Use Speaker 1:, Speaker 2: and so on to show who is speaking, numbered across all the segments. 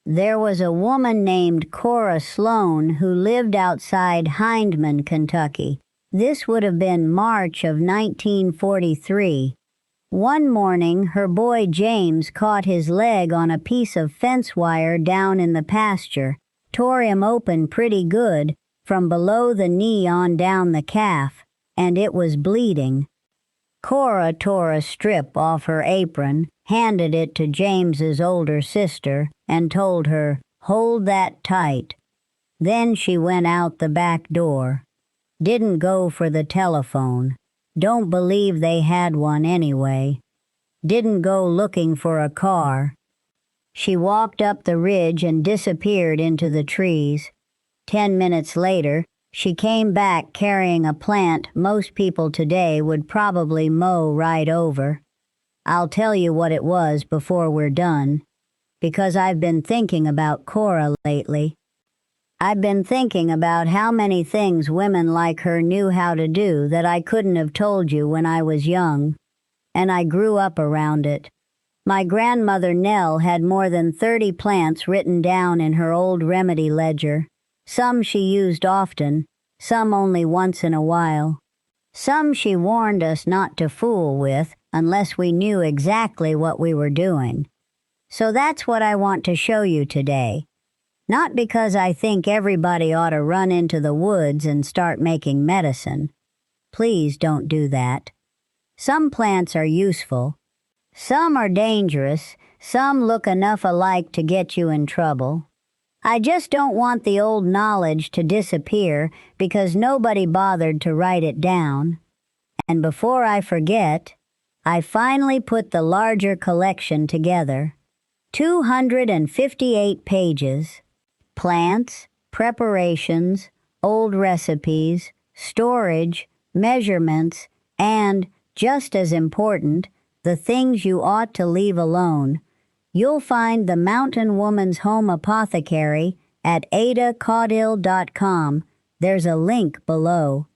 Speaker 1: There was a woman named Cora Sloan who lived outside Hindman, Kentucky. This would have been March of 1943. One morning, her boy James caught his leg on a piece of fence wire down in the pasture, tore him open pretty good, from below the knee on down the calf, and it was bleeding. Cora tore a strip off her apron, handed it to James's older sister, and told her, "Hold that tight." Then she went out the back door. Didn't go for the telephone. Don't believe they had one anyway. Didn't go looking for a car. She walked up the ridge and disappeared into the trees. 10 minutes later, she came back carrying a plant most people today would probably mow right over. I'll tell you what it was before we're done, because I've been thinking about Cora lately. I've been thinking about how many things women like her knew how to do that I couldn't have told you when I was young, and I grew up around it. My grandmother Nell had more than 30 plants written down in her old remedy ledger. Some she used often, some only once in a while. Some she warned us not to fool with unless we knew exactly what we were doing. So that's what I want to show you today. Not because I think everybody ought to run into the woods and start making medicine. Please don't do that. Some plants are useful. Some are dangerous. Some look enough alike to get you in trouble. I just don't want the old knowledge to disappear because nobody bothered to write it down. And before I forget, I finally put the larger collection together. 258 pages. Plants, preparations, old recipes, storage, measurements, and, just as important, the things you ought to leave alone. You'll find the Mountain Woman's Home Apothecary at adacaudill.com. There's a link below.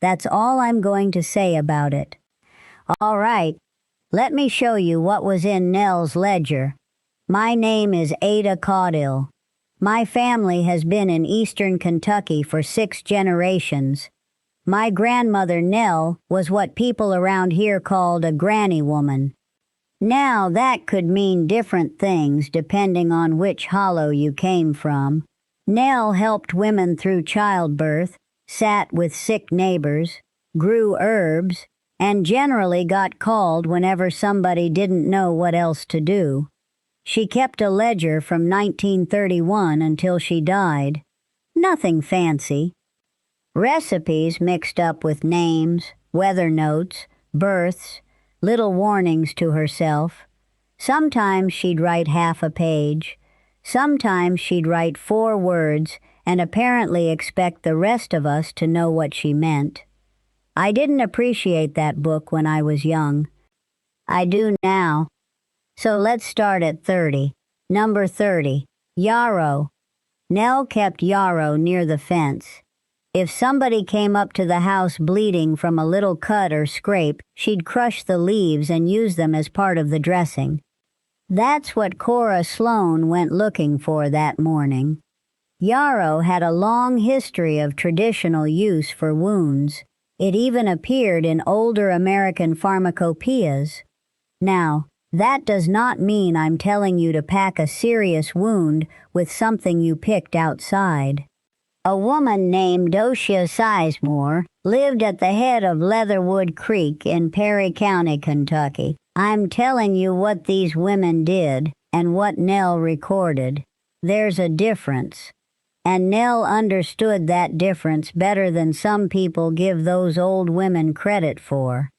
Speaker 1: That's all I'm going to say about it. All right, let me show you what was in Nell's ledger. My name is Ada Caudill. My family has been in eastern Kentucky for 6 generations. My grandmother Nell was what people around here called a granny woman. Now that could mean different things depending on which hollow you came from. Nell helped women through childbirth, sat with sick neighbors, grew herbs, and generally got called whenever somebody didn't know what else to do. She kept a ledger from 1931 until she died. Nothing fancy. Recipes mixed up with names, weather notes, births, little warnings to herself. Sometimes she'd write half a page. Sometimes she'd write 4 words and apparently expect the rest of us to know what she meant. I didn't appreciate that book when I was young. I do now. So let's start at 30. Number 30, yarrow. Nell kept yarrow near the fence. If somebody came up to the house bleeding from a little cut or scrape, she'd crush the leaves and use them as part of the dressing. That's what Cora Sloan went looking for that morning. Yarrow had a long history of traditional use for wounds. It even appeared in older American pharmacopoeias. Now, that does not mean I'm telling you to pack a serious wound with something you picked outside. A woman named Docia Sizemore lived at the head of Leatherwood Creek in Perry County, Kentucky. I'm telling you what these women did and what Nell recorded. There's a difference. And Nell understood that difference better than some people give those old women credit for.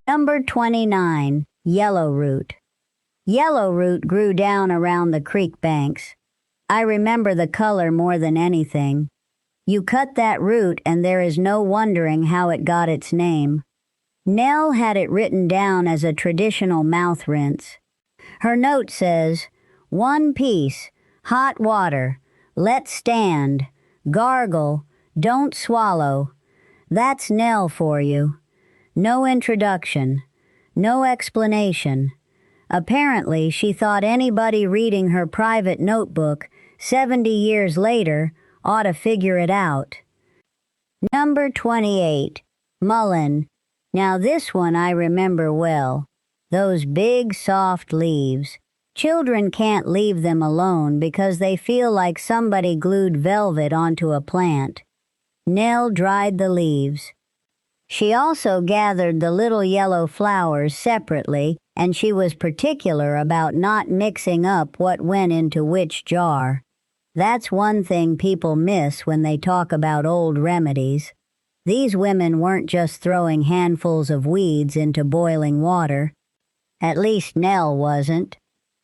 Speaker 1: Number 29, yellowroot. Yellowroot grew down around the creek banks. I remember the color more than anything. You cut that root and there is no wondering how it got its name. Nell had it written down as a traditional mouth rinse. Her note says, 1 piece, hot water, let stand, gargle, don't swallow. That's Nell for you. No introduction, no explanation. Apparently, she thought anybody reading her private notebook 70 years later ought to figure it out. Number 28. Mullein. Now this one I remember well. Those big soft leaves. Children can't leave them alone because they feel like somebody glued velvet onto a plant. Nell dried the leaves. She also gathered the little yellow flowers separately, and she was particular about not mixing up what went into which jar. That's one thing people miss when they talk about old remedies. These women weren't just throwing handfuls of weeds into boiling water. At least Nell wasn't.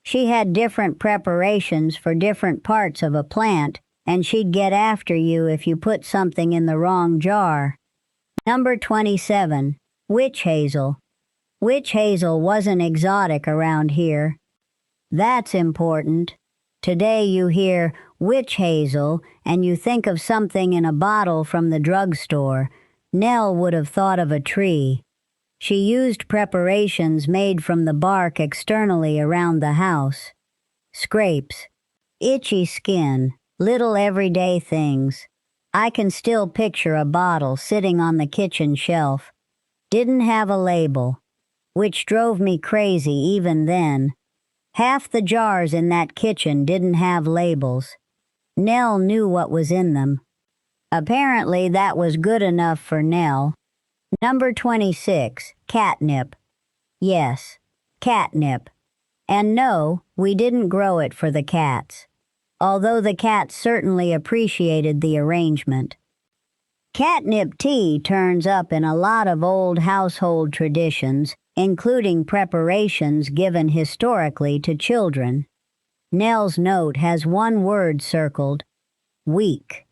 Speaker 1: She had different preparations for different parts of a plant, and she'd get after you if you put something in the wrong jar. Number 27. Witch hazel. Witch hazel wasn't exotic around here. That's important. Today you hear witch hazel and you think of something in a bottle from the drugstore. Nell would have thought of a tree. She used preparations made from the bark externally around the house. Scrapes, itchy skin, little everyday things. I can still picture a bottle sitting on the kitchen shelf. Didn't have a label, which drove me crazy even then. Half the jars in that kitchen didn't have labels. Nell knew what was in them. Apparently that was good enough for Nell. Number 26. Catnip. Yes, catnip. And no, we didn't grow it for the cats, although the cats certainly appreciated the arrangement. Catnip tea turns up in a lot of old household traditions, including preparations given historically to children. Nell's note has one word circled, weak,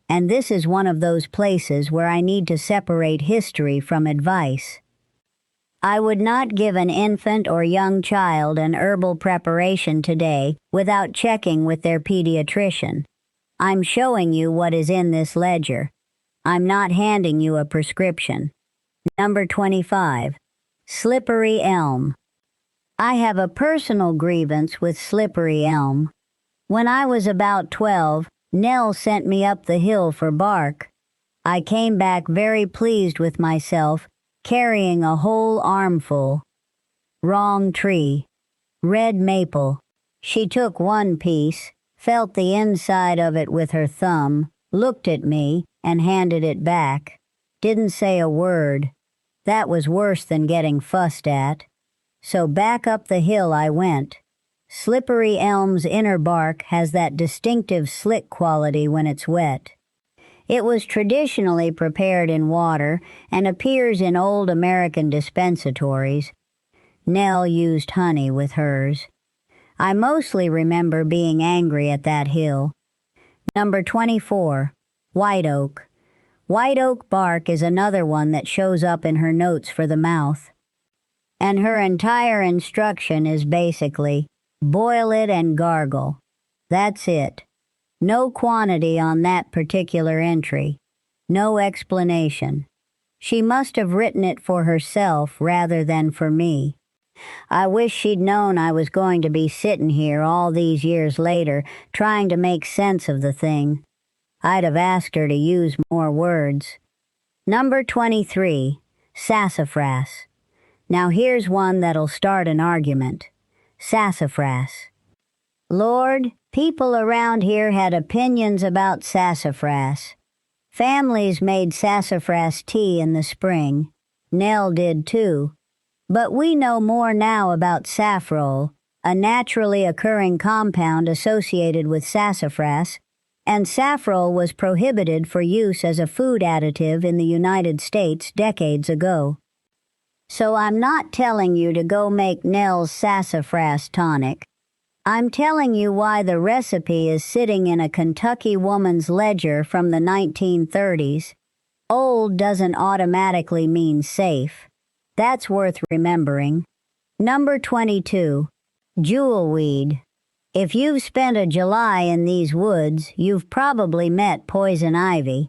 Speaker 1: and this is one of those places where I need to separate history from advice. I would not give an infant or young child an herbal preparation today without checking with their pediatrician. I'm showing you what is in this ledger. I'm not handing you a prescription. Number 25. Slippery elm. I have a personal grievance with slippery elm. When I was about 12, Nell sent me up the hill for bark. I came back very pleased with myself, carrying a whole armful. Wrong tree. Red maple. She took one piece, felt the inside of it with her thumb, looked at me, and handed it back. Didn't say a word. That was worse than getting fussed at. So back up the hill I went. Slippery elm's inner bark has that distinctive slick quality when it's wet. It was traditionally prepared in water and appears in old American dispensatories. Nell used honey with hers. I mostly remember being angry at that hill. Number 24. White oak. White oak bark is another one that shows up in her notes for the mouth. And her entire instruction is basically, boil it and gargle. That's it. No quantity on that particular entry. No explanation. She must have written it for herself rather than for me. I wish she'd known I was going to be sitting here all these years later trying to make sense of the thing. I'd have asked her to use more words. Number 23. Sassafras. Now here's one that'll start an argument. Sassafras. Lord, people around here had opinions about sassafras. Families made sassafras tea in the spring. Nell did too. But we know more now about saffrole, a naturally occurring compound associated with sassafras, and saffrole was prohibited for use as a food additive in the United States decades ago. So I'm not telling you to go make Nell's sassafras tonic. I'm telling you why the recipe is sitting in a Kentucky woman's ledger from the 1930s. Old doesn't automatically mean safe. That's worth remembering. Number 22. Jewelweed. If you've spent a July in these woods, you've probably met poison ivy.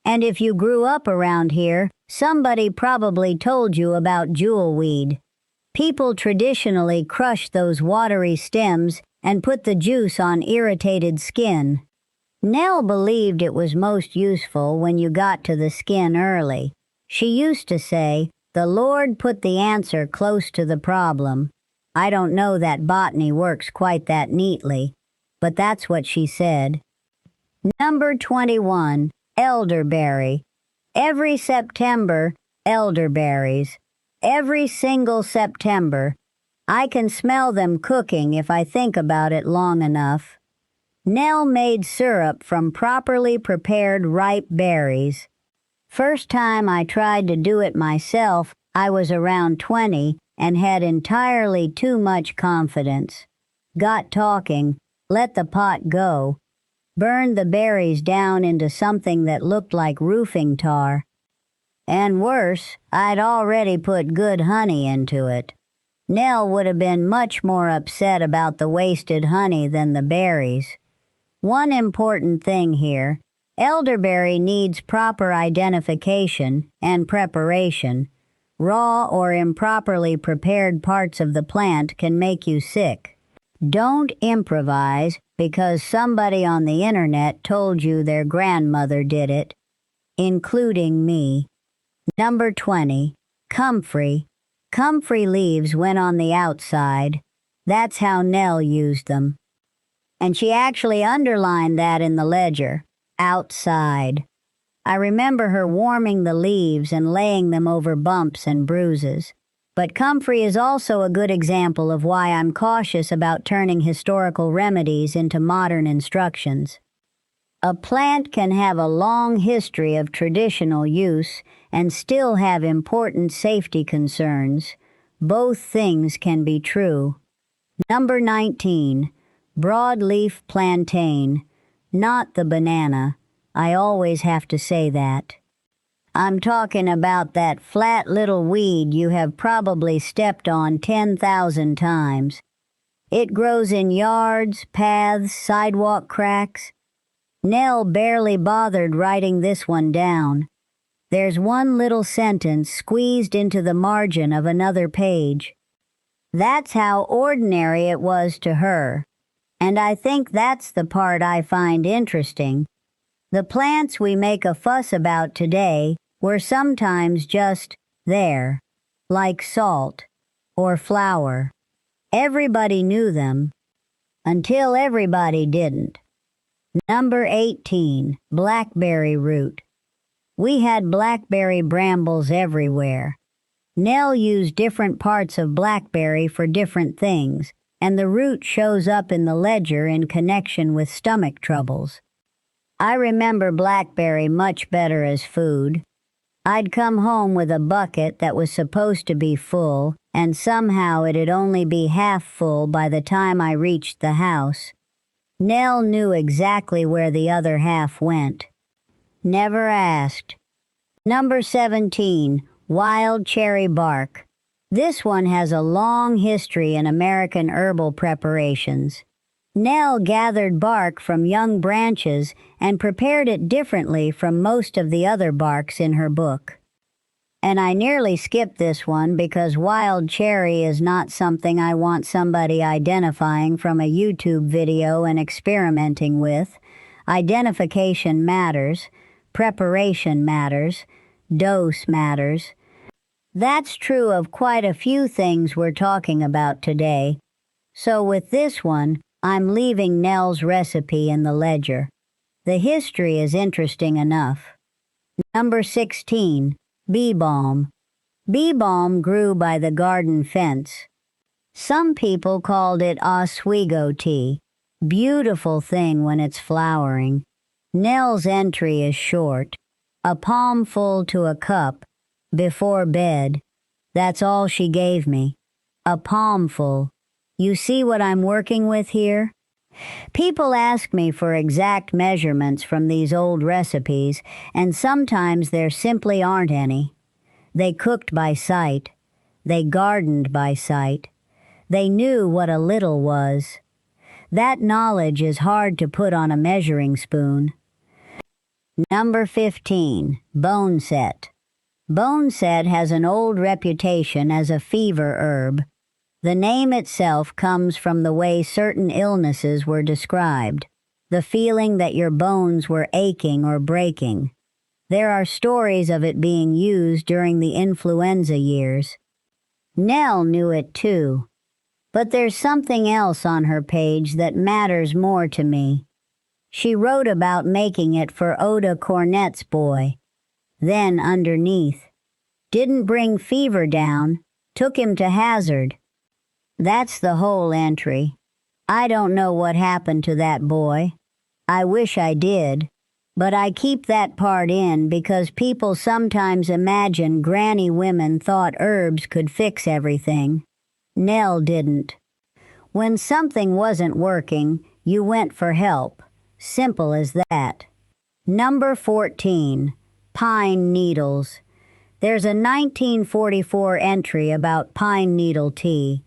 Speaker 1: And if you grew up around here, somebody probably told you about jewelweed. People traditionally crush those watery stems and put the juice on irritated skin. Nell believed it was most useful when you got to the skin early. She used to say, "The Lord put the answer close to the problem." I don't know that botany works quite that neatly, but that's what she said. Number 21, elderberry. Every September, elderberries. Every single September. I can smell them cooking if I think about it long enough. Nell made syrup from properly prepared ripe berries. First time I tried to do it myself, I was around 20 and had entirely too much confidence. Got talking, let the pot go, burned the berries down into something that looked like roofing tar. And worse, I'd already put good honey into it. Nell would have been much more upset about the wasted honey than the berries. One important thing here, elderberry needs proper identification and preparation. Raw or improperly prepared parts of the plant can make you sick. Don't improvise because somebody on the internet told you their grandmother did it, including me. Number 20, comfrey. Comfrey leaves went on the outside. That's how Nell used them. And she actually underlined that in the ledger, outside. I remember her warming the leaves and laying them over bumps and bruises. But comfrey is also a good example of why I'm cautious about turning historical remedies into modern instructions. A plant can have a long history of traditional use and still have important safety concerns. Both things can be true. Number 19, broadleaf plantain, not the banana. I always have to say that. I'm talking about that flat little weed you have probably stepped on 10,000 times. It grows in yards, paths, sidewalk cracks. Nell barely bothered writing this one down. There's one little sentence squeezed into the margin of another page. That's how ordinary it was to her. And I think that's the part I find interesting. The plants we make a fuss about today were sometimes just there, like salt or flour. Everybody knew them, until everybody didn't. Number 18, blackberry root. We had blackberry brambles everywhere. Nell used different parts of blackberry for different things, and the root shows up in the ledger in connection with stomach troubles. I remember blackberry much better as food. I'd come home with a bucket that was supposed to be full, and somehow it'd only be half full by the time I reached the house. Nell knew exactly where the other half went. Never asked. Number 17, wild cherry bark. This one has a long history in American herbal preparations. Nell gathered bark from young branches and prepared it differently from most of the other barks in her book. And I nearly skipped this one because wild cherry is not something I want somebody identifying from a YouTube video and experimenting with. Identification matters, preparation matters, dose matters. That's true of quite a few things we're talking about today. So with this one, I'm leaving Nell's recipe in the ledger. The history is interesting enough. Number 16, bee balm. Bee balm grew by the garden fence. Some people called it Oswego tea. Beautiful thing when it's flowering. Nell's entry is short. A palmful to a cup, before bed. That's all she gave me. A palmful. You see what I'm working with here? People ask me for exact measurements from these old recipes, and sometimes there simply aren't any. They cooked by sight. They gardened by sight. They knew what a little was. That knowledge is hard to put on a measuring spoon. Number 15, bone set. Boneset has an old reputation as a fever herb. The name itself comes from the way certain illnesses were described, the feeling that your bones were aching or breaking. There are stories of it being used during the influenza years. Nell knew it too. But there's something else on her page that matters more to me. She wrote about making it for Oda Cornett's boy. Then underneath, didn't bring fever down, took him to Hazard. That's the whole entry. I don't know what happened to that boy. I wish I did. But I keep that part in because people sometimes imagine granny women thought herbs could fix everything. Nell didn't. When something wasn't working, you went for help. Simple as that. Number 14. Pine needles. There's a 1944 entry about pine needle tea.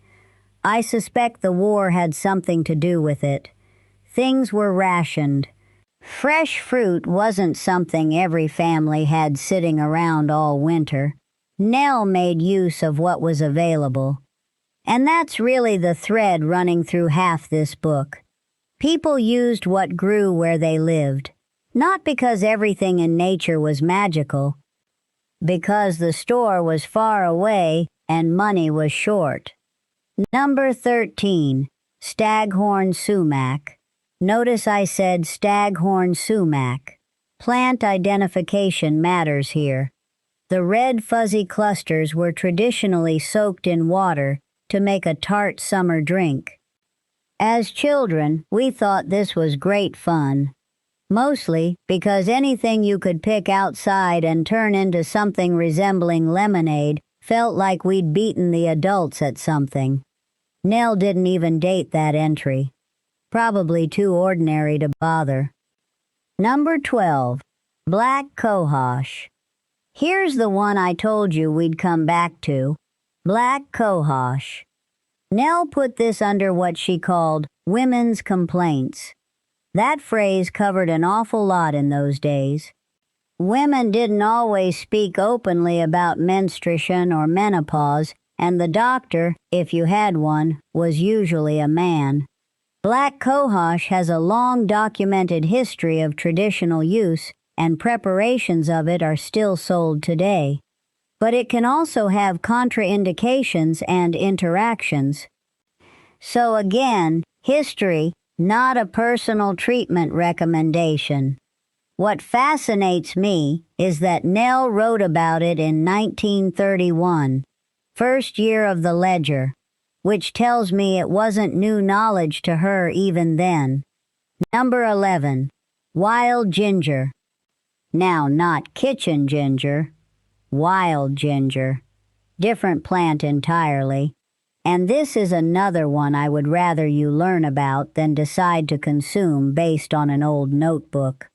Speaker 1: I suspect the war had something to do with it. Things were rationed. Fresh fruit wasn't something every family had sitting around all winter. Nell made use of what was available. And that's really the thread running through half this book. People used what grew where they lived, not because everything in nature was magical, because the store was far away and money was short. Number 13. Staghorn sumac. Notice I said staghorn sumac. Plant identification matters here. The red fuzzy clusters were traditionally soaked in water to make a tart summer drink. As children, we thought this was great fun. Mostly because anything you could pick outside and turn into something resembling lemonade felt like we'd beaten the adults at something. Nell didn't even date that entry. Probably too ordinary to bother. Number 12. Black cohosh. Here's the one I told you we'd come back to. Black cohosh. Nell put this under what she called women's complaints. That phrase covered an awful lot in those days. Women didn't always speak openly about menstruation or menopause, and the doctor, if you had one, was usually a man. Black cohosh has a long documented history of traditional use, and preparations of it are still sold today. But it can also have contraindications and interactions. So again, history, not a personal treatment recommendation. What fascinates me is that Nell wrote about it in 1931, first year of the ledger, which tells me it wasn't new knowledge to her even then. Number 11. Wild ginger. Now, not kitchen ginger, wild ginger. Different plant entirely. And this is another one I would rather you learn about than decide to consume based on an old notebook.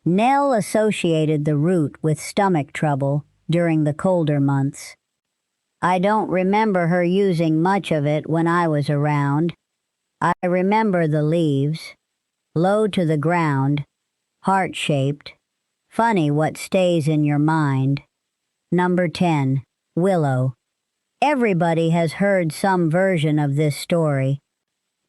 Speaker 1: Nell associated the root with stomach trouble during the colder months. I don't remember her using much of it when I was around. I remember the leaves, low to the ground, heart-shaped. Funny what stays in your mind. Number 10. Willow. Everybody has heard some version of this story.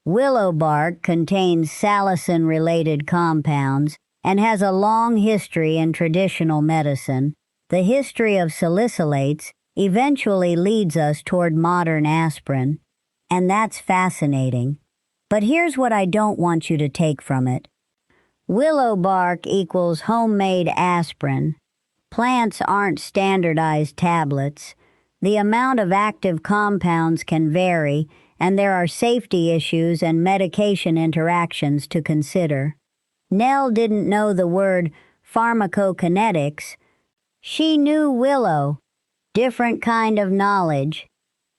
Speaker 1: Willow bark contains salicin-related compounds and has a long history in traditional medicine. The history of salicylates eventually leads us toward modern aspirin, and that's fascinating. But here's what I don't want you to take from it. Willow bark equals homemade aspirin. Plants aren't standardized tablets. The amount of active compounds can vary, and there are safety issues and medication interactions to consider. Nell didn't know the word pharmacokinetics. She knew willow. Different kind of knowledge.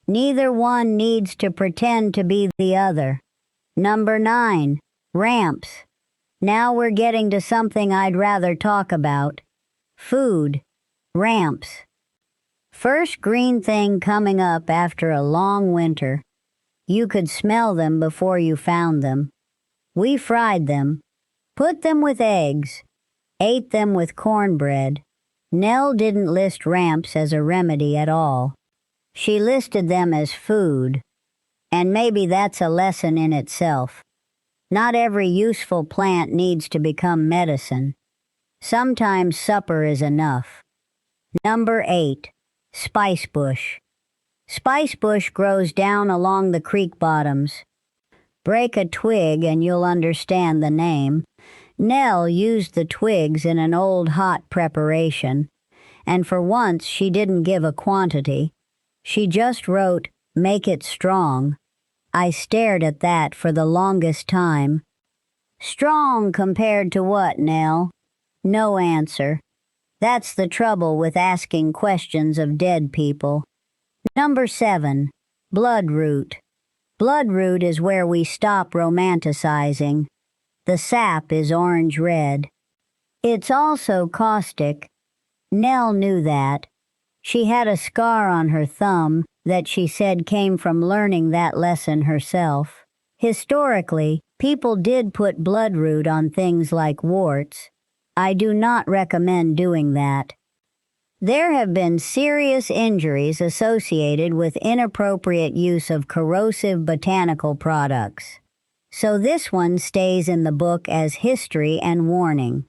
Speaker 1: Neither one needs to pretend to be the other. Number 9. Ramps. Now we're getting to something I'd rather talk about. Food. Ramps. First green thing coming up after a long winter. You could smell them before you found them. We fried them, put them with eggs, ate them with cornbread. Nell didn't list ramps as a remedy at all. She listed them as food. And maybe that's a lesson in itself. Not every useful plant needs to become medicine. Sometimes supper is enough. Number 8. Spice bush. Spice bush grows down along the creek bottoms. Break a twig and you'll understand the name. Nell used the twigs in an old hot preparation, and for once she didn't give a quantity. She just wrote, "Make it strong." I stared at that for the longest time. Strong compared to what, Nell? No answer. That's the trouble with asking questions of dead people. Number 7. Bloodroot. Bloodroot is where we stop romanticizing. The sap is orange-red. It's also caustic. Nell knew that. She had a scar on her thumb that she said came from learning that lesson herself. Historically, people did put bloodroot on things like warts. I do not recommend doing that. There have been serious injuries associated with inappropriate use of corrosive botanical products. So this one stays in the book as history and warning.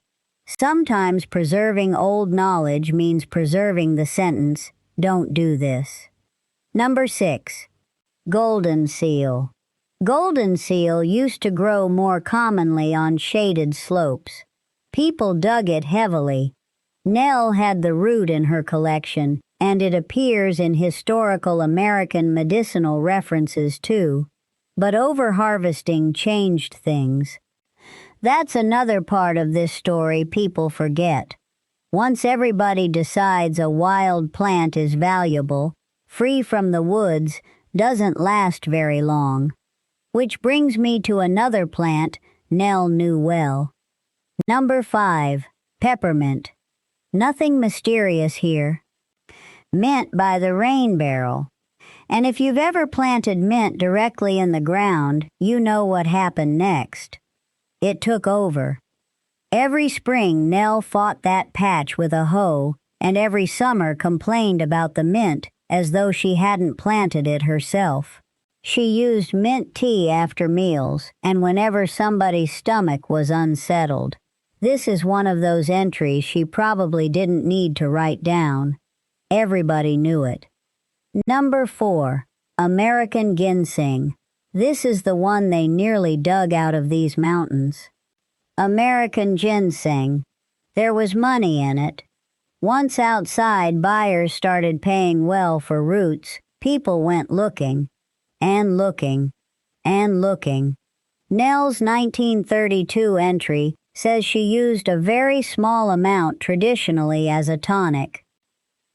Speaker 1: Sometimes preserving old knowledge means preserving the sentence, "Don't do this." Number 6. Golden seal. Golden seal used to grow more commonly on shaded slopes. People dug it heavily. Nell had the root in her collection, and it appears in historical American medicinal references too. But overharvesting changed things. That's another part of this story people forget. Once everybody decides a wild plant is valuable, free from the woods doesn't last very long. Which brings me to another plant Nell knew well. Number 5. Peppermint. Nothing mysterious here. Mint by the rain barrel. And if you've ever planted mint directly in the ground, you know what happened next. It took over. Every spring Nell fought that patch with a hoe, and every summer complained about the mint as though she hadn't planted it herself. She used mint tea after meals, and whenever somebody's stomach was unsettled. This is one of those entries she probably didn't need to write down. Everybody knew it. Number 4. American ginseng. This is the one they nearly dug out of these mountains. American ginseng. There was money in it. Once outside, buyers started paying well for roots. People went looking, and looking, and looking. Nell's 1932 entry says she used a very small amount traditionally as a tonic.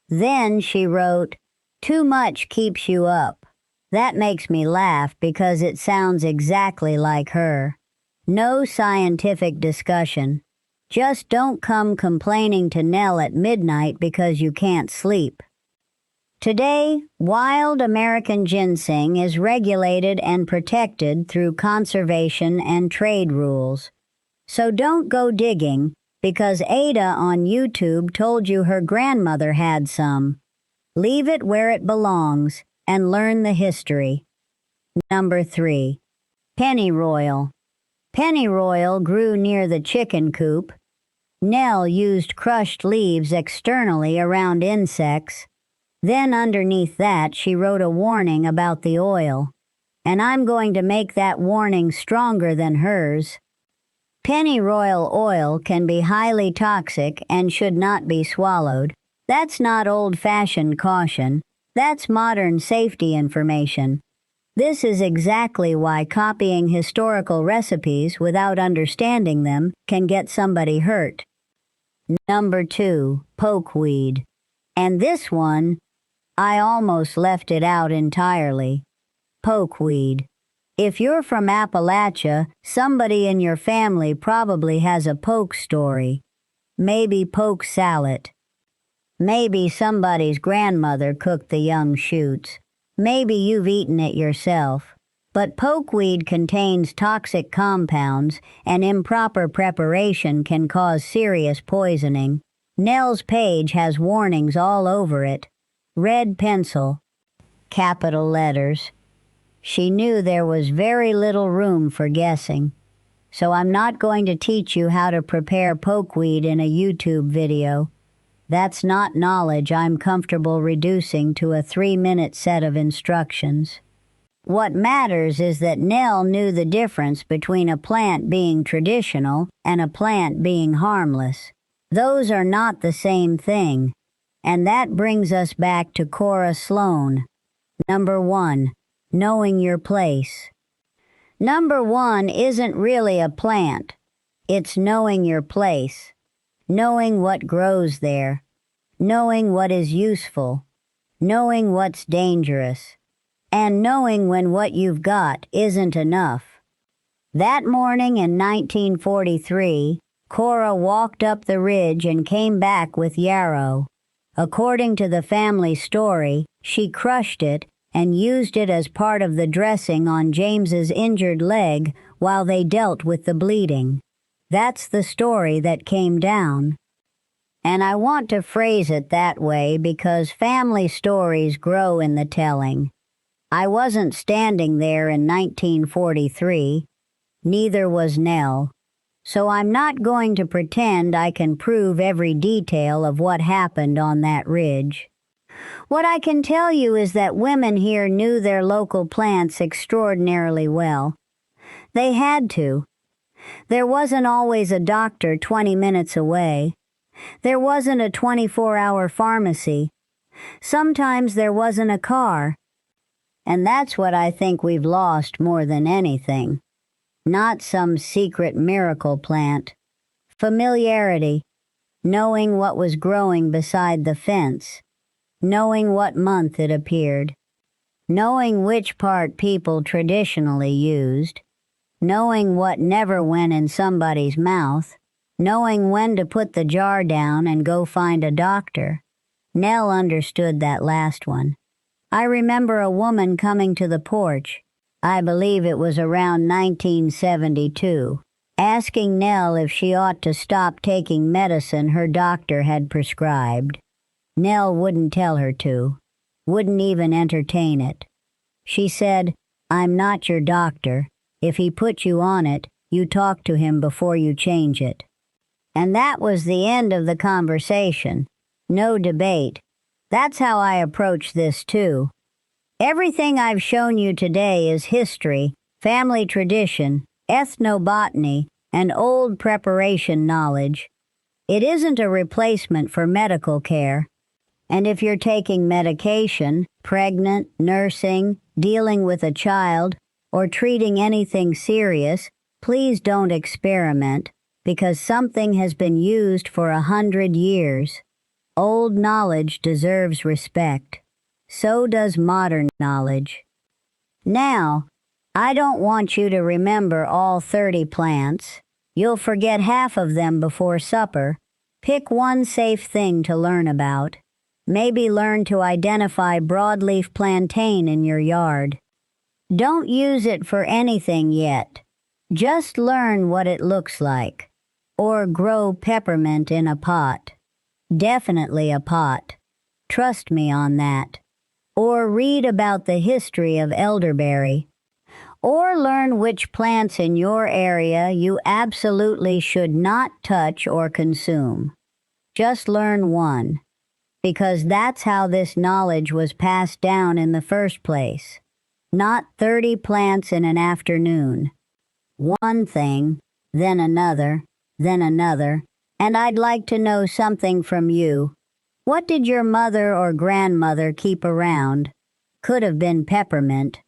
Speaker 1: Then she wrote, "Too much keeps you up." That makes me laugh because it sounds exactly like her. No scientific discussion. Just don't come complaining to Nell at midnight because you can't sleep. Today, wild American ginseng is regulated and protected through conservation and trade rules. So don't go digging because Ada on YouTube told you her grandmother had some. Leave it where it belongs and learn the history. Number 3. Pennyroyal. Pennyroyal grew near the chicken coop. Nell used crushed leaves externally around insects. Then underneath that she wrote a warning about the oil. And I'm going to make that warning stronger than hers. Pennyroyal oil can be highly toxic and should not be swallowed. That's not old-fashioned caution. That's modern safety information. This is exactly why copying historical recipes without understanding them can get somebody hurt. Number 2. Pokeweed. And this one, I almost left it out entirely. Pokeweed. If you're from Appalachia, somebody in your family probably has a poke story. Maybe poke salad. Maybe somebody's grandmother cooked the young shoots. Maybe you've eaten it yourself. But pokeweed contains toxic compounds, and improper preparation can cause serious poisoning. Nell's page has warnings all over it. Red pencil, capital letters. She knew there was very little room for guessing. So I'm not going to teach you how to prepare pokeweed in a YouTube video. That's not knowledge I'm comfortable reducing to a 3-minute set of instructions. What matters is that Nell knew the difference between a plant being traditional and a plant being harmless. Those are not the same thing. And that brings us back to Cora Sloan. Number 1, knowing your place. Number 1 isn't really a plant. It's knowing your place. Knowing what grows there. Knowing what is useful. Knowing what's dangerous. And knowing when what you've got isn't enough. That morning in 1943, Cora walked up the ridge and came back with yarrow. According to the family story, she crushed it and used it as part of the dressing on James's injured leg while they dealt with the bleeding. That's the story that came down. And I want to phrase it that way because family stories grow in the telling. I wasn't standing there in 1943, neither was Nell, so I'm not going to pretend I can prove every detail of what happened on that ridge. What I can tell you is that women here knew their local plants extraordinarily well. They had to. There wasn't always a doctor 20 minutes away. There wasn't a 24-hour pharmacy. Sometimes there wasn't a car. And that's what I think we've lost more than anything. Not some secret miracle plant. Familiarity. Knowing what was growing beside the fence. Knowing what month it appeared. Knowing which part people traditionally used. Knowing what never went in somebody's mouth. Knowing when to put the jar down and go find a doctor. Nell understood that last one. I remember a woman coming to the porch, I believe it was around 1972, asking Nell if she ought to stop taking medicine her doctor had prescribed. Nell wouldn't tell her to, wouldn't even entertain it. She said, "I'm not your doctor. If he put you on it, you talk to him before you change it." And that was the end of the conversation. No debate. That's how I approach this too. Everything I've shown you today is history, family tradition, ethnobotany, and old preparation knowledge. It isn't a replacement for medical care. And if you're taking medication, pregnant, nursing, dealing with a child, or treating anything serious, please don't experiment, because something has been used for 100 years. Old knowledge deserves respect. So does modern knowledge. Now, I don't want you to remember all 30 plants. You'll forget half of them before supper. Pick one safe thing to learn about. Maybe learn to identify broadleaf plantain in your yard. Don't use it for anything yet. Just learn what it looks like. Or grow peppermint in a pot. Definitely a pot. Trust me on that. Or read about the history of elderberry. Or learn which plants in your area you absolutely should not touch or consume. Just learn one, because that's how this knowledge was passed down in the first place. Not 30 plants in an afternoon. One thing, then another, and I'd like to know something from you. What did your mother or grandmother keep around? Could have been peppermint.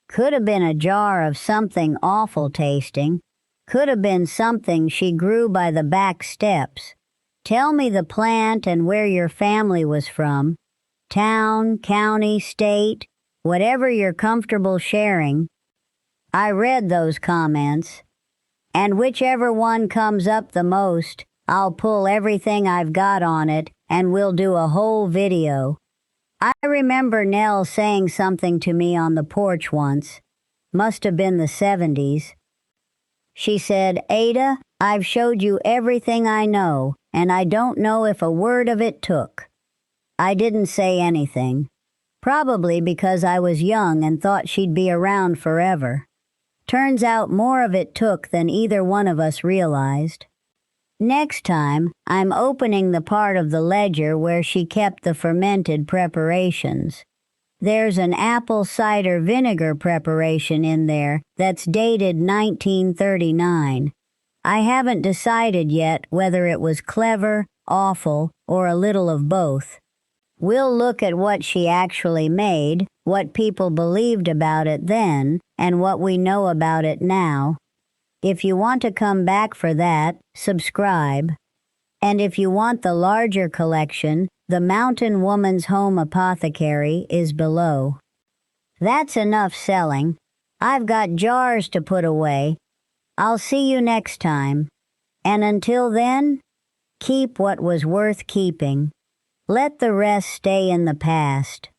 Speaker 1: Could have been a jar of something awful tasting. Could have been something she grew by the back steps. Tell me the plant and where your family was from. Town, county, state, whatever you're comfortable sharing. I read those comments. And whichever one comes up the most, I'll pull everything I've got on it and we'll do a whole video. I remember Nell saying something to me on the porch once. Must have been the 70s. She said, "Ada, I've showed you everything I know. and I don't know if a word of it took. I didn't say anything, probably because I was young and thought she'd be around forever. Turns out more of it took than either one of us realized. Next time, I'm opening the part of the ledger where she kept the fermented preparations. There's an apple cider vinegar preparation in there that's dated 1939. I haven't decided yet whether it was clever, awful, or a little of both. We'll look at what she actually made, what people believed about it then, and what we know about it now. If you want to come back for that, subscribe. And if you want the larger collection, the Mountain Woman's Home Apothecary is below. That's enough selling. I've got jars to put away. I'll see you next time. And until then, keep what was worth keeping. Let the rest stay in the past.